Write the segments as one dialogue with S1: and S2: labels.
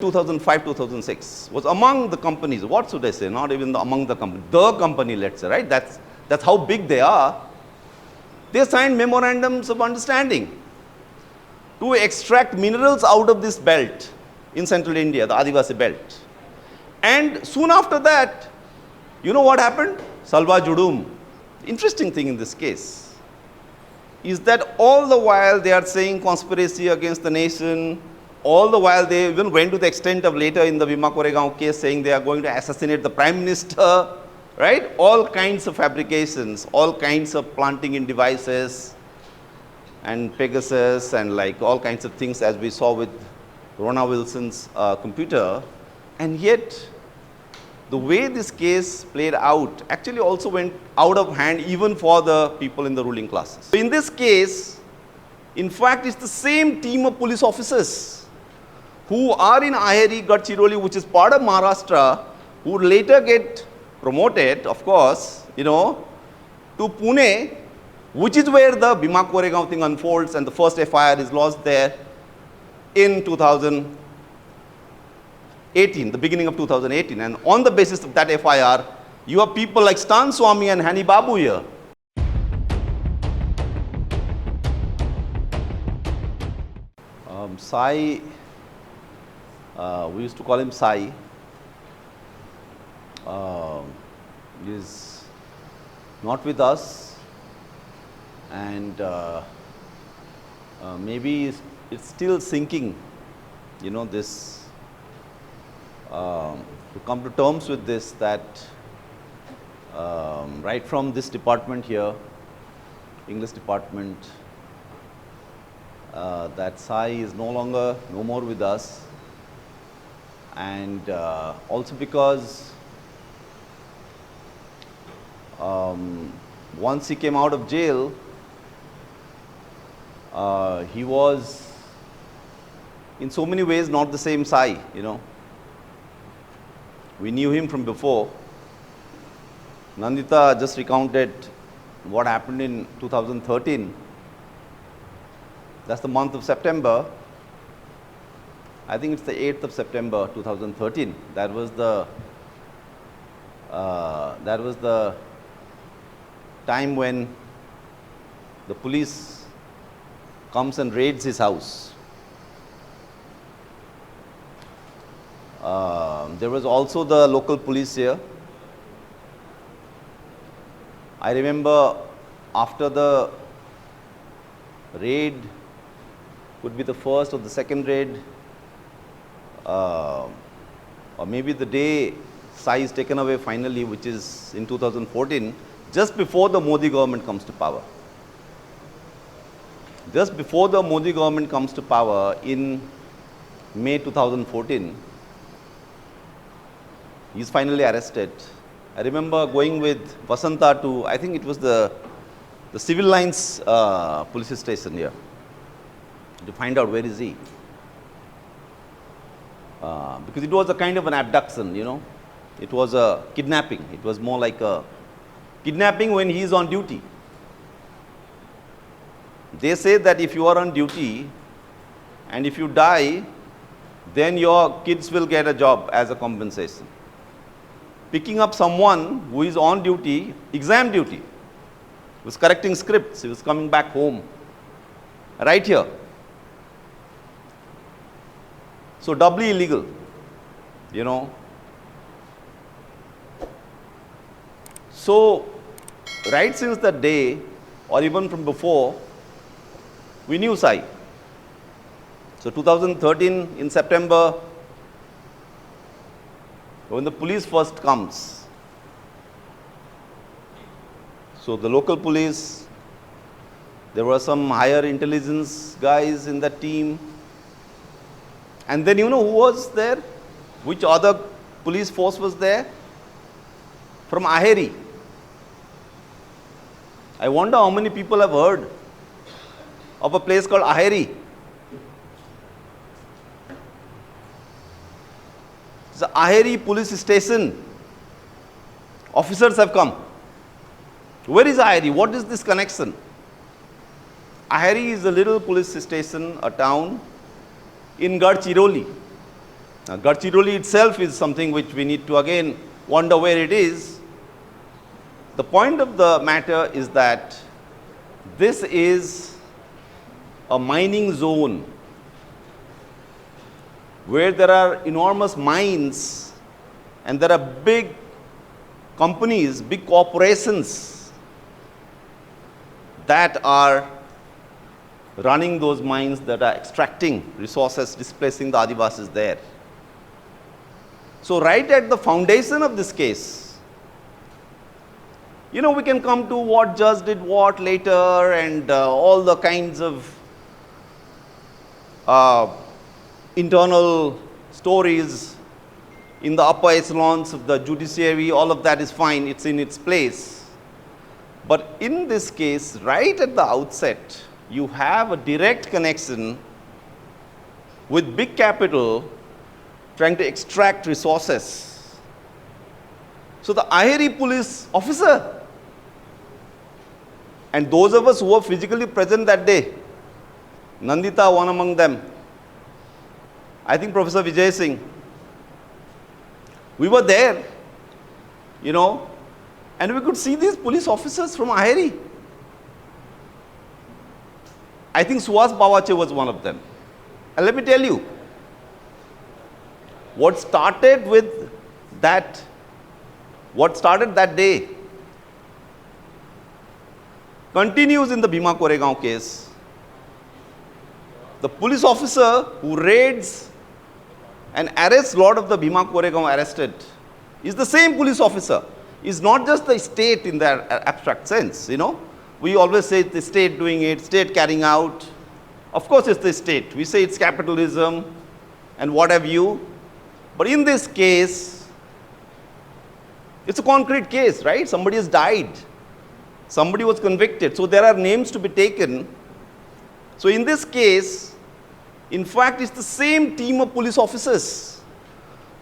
S1: 2005, 2006 was among the companies, what should I say, not even among the companies, the company, let's say, right? That's how big they are. They signed memorandums of understanding to extract minerals out of this belt in central India, the Adivasi belt. And soon after that, you know what happened? Salwa Judum. Interesting thing in this case is that all the while they are saying conspiracy against the nation. All the while they even went to the extent of later in the Bhima Koregaon case saying they are going to assassinate the Prime Minister, right? All kinds of fabrications, all kinds of planting in devices and Pegasus and like all kinds of things as we saw with Rona Wilson's computer. And yet the way this case played out actually also went out of hand even for the people in the ruling classes. So in this case, in fact, it's the same team of police officers who are in Aheri, Gadchiroli, which is part of Maharashtra, who would later get promoted, of course, you know, to Pune, which is where the Bhima Koregaon thing unfolds and the first FIR is lodged there in 2018, the beginning of 2018. And on the basis of that FIR, you have people like Stan Swami and Hani Babu here. Sai, we used to call him Sai, is not with us, and maybe it's still sinking, you know, this, to come to terms with this, that right from this department here, English department, that Sai is no more with us, and also because once he came out of jail, he was in so many ways not the same Sai, you know. We knew him from before. Nandita just recounted what happened in 2013. That's the month of September. I think it's the 8th of September 2013. That was the time when the police comes and raids his house. There was also the local police here. I remember after the raid, could be the first or the second raid, or maybe the day Sai is taken away finally, which is in 2014, just before the Modi government comes to power. Just before the Modi government comes to power in May 2014, he is finally arrested. I remember going with Vasanta to, I think it was the civil lines police station here, to find out where is he. Because it was a kind of an abduction, you know. It was a kidnapping. It was more like a kidnapping when he is on duty. They say that if you are on duty and if you die, then your kids will get a job as a compensation. Picking up someone who is on duty, exam duty, he was correcting scripts, he was coming back home, right here. So doubly illegal, you know. So right since that day, or even from before, we knew Sai. So 2013 in September, when the police first comes, so the local police, there were some higher intelligence guys in that team. And then you know who was there? Which other police force was there? From Aheri. I wonder how many people have heard of a place called Aheri. It's the Aheri police station. Officers have come. Where is Aheri? What is this connection? Aheri is a little police station, a town in Gadchiroli. Gadchiroli itself is something which we need to again wonder where it is. The point of the matter is that this is a mining zone where there are enormous mines and there are big companies, big corporations that are running those mines, that are extracting resources, displacing the Adivasis there. So right at the foundation of this case, you know, we can come to what judge did what later and all the kinds of internal stories in the upper echelons of the judiciary. All of that is fine, it's in its place. But in this case, right at the outset, you have a direct connection with big capital trying to extract resources. So the Aheri police officer and those of us who were physically present that day, Nandita one among them, I think Professor Vijay Singh, we were there, you know, and we could see these police officers from Aheri. I think Suhas Bawache was one of them. And let me tell you, what started that day continues in the Bhima Koregaon case. The police officer who raids and arrests a lot of the Bhima Koregaon arrested is the same police officer. Is not just the state in their abstract sense, you know. We always say it's the state doing it, state carrying out. Of course it's the state. We say it's capitalism and what have you. But in this case, it's a concrete case, right? Somebody has died. Somebody was convicted. So there are names to be taken. So in this case, in fact, it's the same team of police officers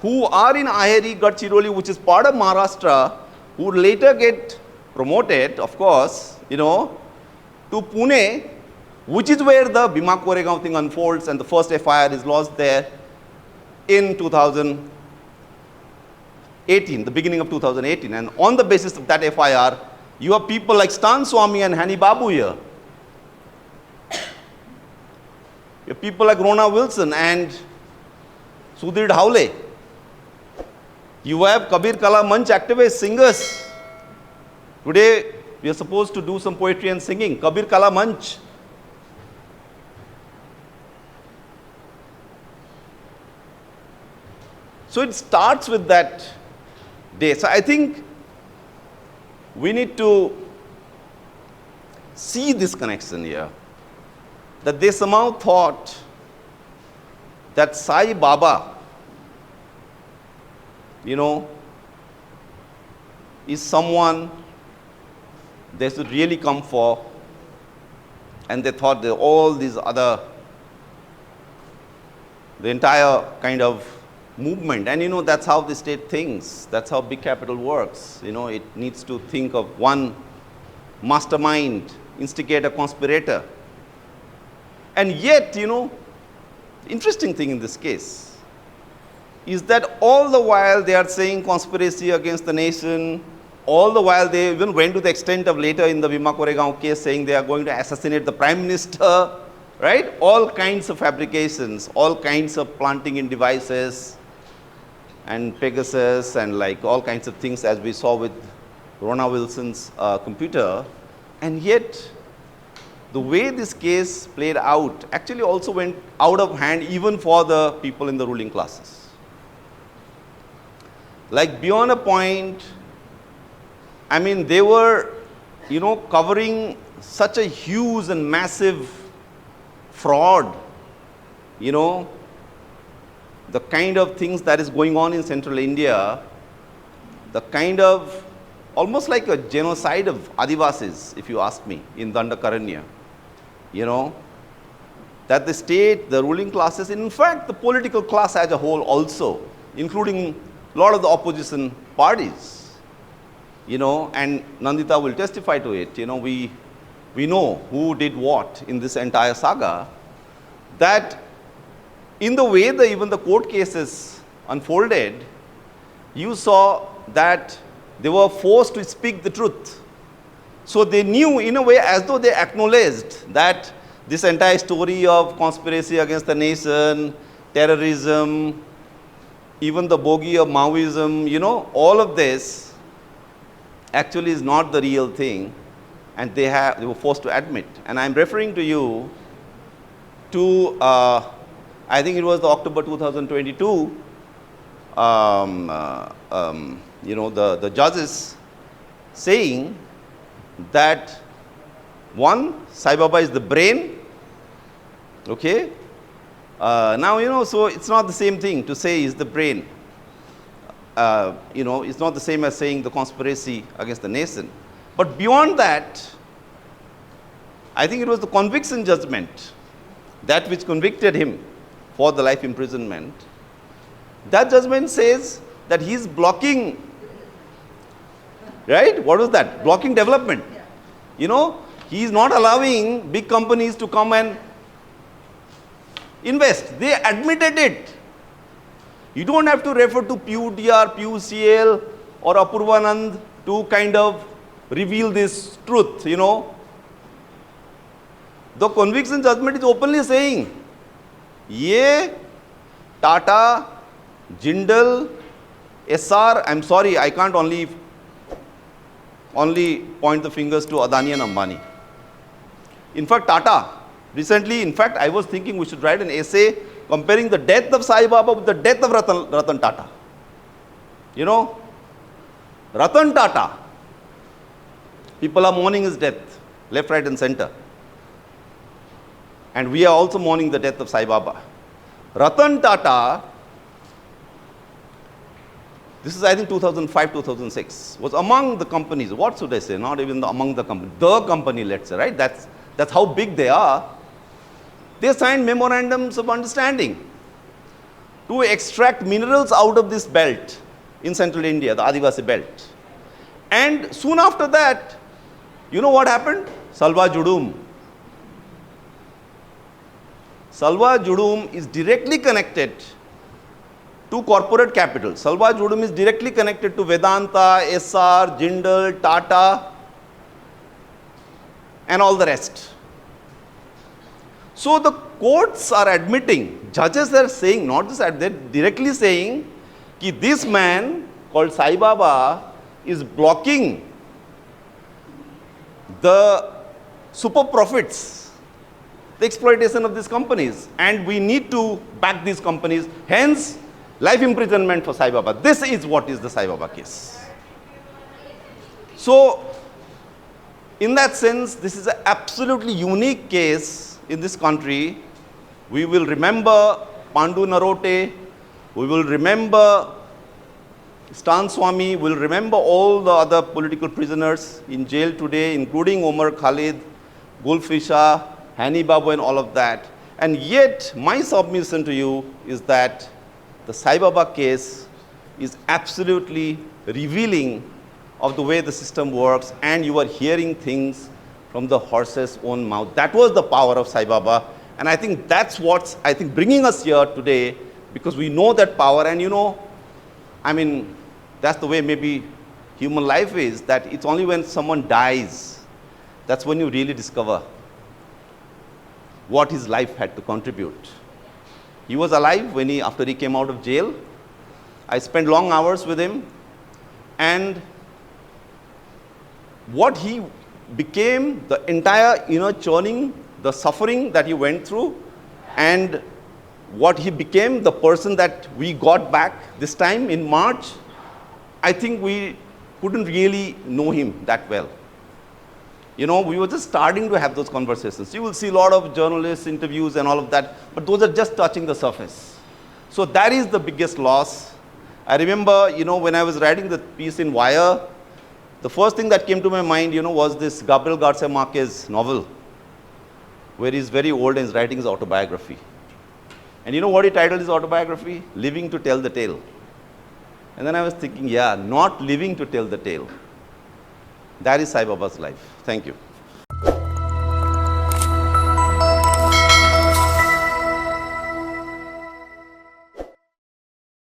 S1: who are in Aheri, Gadchiroli, which is part of Maharashtra, who later get promoted, of course, you know, to Pune, which is where the Bhima Koregaon thing unfolds and the first FIR is lodged there in 2018, the beginning of 2018. And on the basis of that FIR, you have people like Stan Swami and Hani Babu here. You have people like Rona Wilson and Sudhir Dhawle. You have Kabir Kala Manch activists, singers. Today, we are supposed to do some poetry and singing. Kabir Kala Manch. So it starts with that day. So I think we need to see this connection here. That they somehow thought that Saibaba, you know, is someone they should really come for, and they thought that all these other, the entire kind of movement, and you know, that's how the state thinks, that's how big capital works, you know, it needs to think of one mastermind, instigator, conspirator. And yet, you know, the interesting thing in this case is that all the while they are saying conspiracy against the nation, all the while they even went to the extent of later in the Bhima Koregaon case saying they are going to assassinate the Prime Minister, right? All kinds of fabrications, all kinds of planting in devices and Pegasus and like all kinds of things as we saw with Rona Wilson's computer. And yet, the way this case played out actually also went out of hand even for the people in the ruling classes. Like beyond a point, I mean, they were, you know, covering such a huge and massive fraud, you know, the kind of things that is going on in central India, the kind of almost like a genocide of Adivasis, if you ask me, in Dandakaranya, you know, that the state, the ruling classes, in fact, the political class as a whole also, including a lot of the opposition parties, you know, and Nandita will testify to it, you know, we know who did what in this entire saga, that in the way even the court cases unfolded, you saw that they were forced to speak the truth. So they knew in a way as though they acknowledged that this entire story of conspiracy against the nation, terrorism, even the bogey of Maoism, you know, all of this actually is not the real thing, and they were forced to admit. And I'm referring to you to, I think it was the October 2022, you know, the judges saying that one, Saibaba is the brain, okay. Now, you know, so it's not the same thing to say is the brain. You know, it's not the same as saying the conspiracy against the nation. But beyond that, I think it was the conviction judgment, that which convicted him for the life imprisonment. That judgment says that he is blocking, right? What was that? Blocking development. You know, he is not allowing big companies to come and invest. They admitted it. You don't have to refer to PUDR, PUCL or Apurvanand to kind of reveal this truth, you know. The conviction judgment is openly saying, ye Tata, Jindal, SR, I'm sorry, I can't only point the fingers to Adani and Ambani. In fact, Tata, recently, in fact, I was thinking we should write an essay comparing the death of Saibaba with the death of Ratan Tata. You know, Ratan Tata, people are mourning his death, left, right and center. And we are also mourning the death of Saibaba. Ratan Tata, this is I think 2005, 2006, was among the companies, what should I say, not even among the companies, the company, let's say, right? That's how big they are. They signed memorandums of understanding to extract minerals out of this belt in central India, the Adivasi belt. And soon after that, you know what happened? Salwa Judum. Salwa Judum is directly connected to corporate capital. Salwa Judum is directly connected to Vedanta, SR, Jindal, Tata, and all the rest. So the courts are admitting, judges are saying, not just that, they're directly saying that this man called Saibaba is blocking the super profits, the exploitation of these companies, and we need to back these companies. Hence, life imprisonment for Saibaba. This is what is the Saibaba case. So, in that sense, this is an absolutely unique case in this country. We will remember Pandu Narote, we will remember Stan Swami, we will remember all the other political prisoners in jail today, including Omar Khalid, Gulfisha, Hani Babu and all of that. And yet, my submission to you is that the Saibaba case is absolutely revealing of the way the system works, and you are hearing things from the horse's own mouth. That was the power of Saibaba, and I think that's what's, I think, bringing us here today, because we know that power. And you know, I mean, that's the way maybe human life is, that it's only when someone dies, that's when you really discover what his life had to contribute. He was alive when after he came out of jail. I spent long hours with him, and what he became, the entire inner churning, the suffering that he went through, and what he became, the person that we got back this time in March, I think we couldn't really know him that well. You know, we were just starting to have those conversations. You will see a lot of journalists, interviews and all of that, but those are just touching the surface. So that is the biggest loss. I remember, you know, when I was writing the piece in Wire, the first thing that came to my mind, you know, was this Gabriel Garcia Marquez novel, where he's very old and he's writing his autobiography. And you know what he titled his autobiography? Living to Tell the Tale. And then I was thinking, yeah, not living to tell the tale. That is Saibaba's life. Thank you.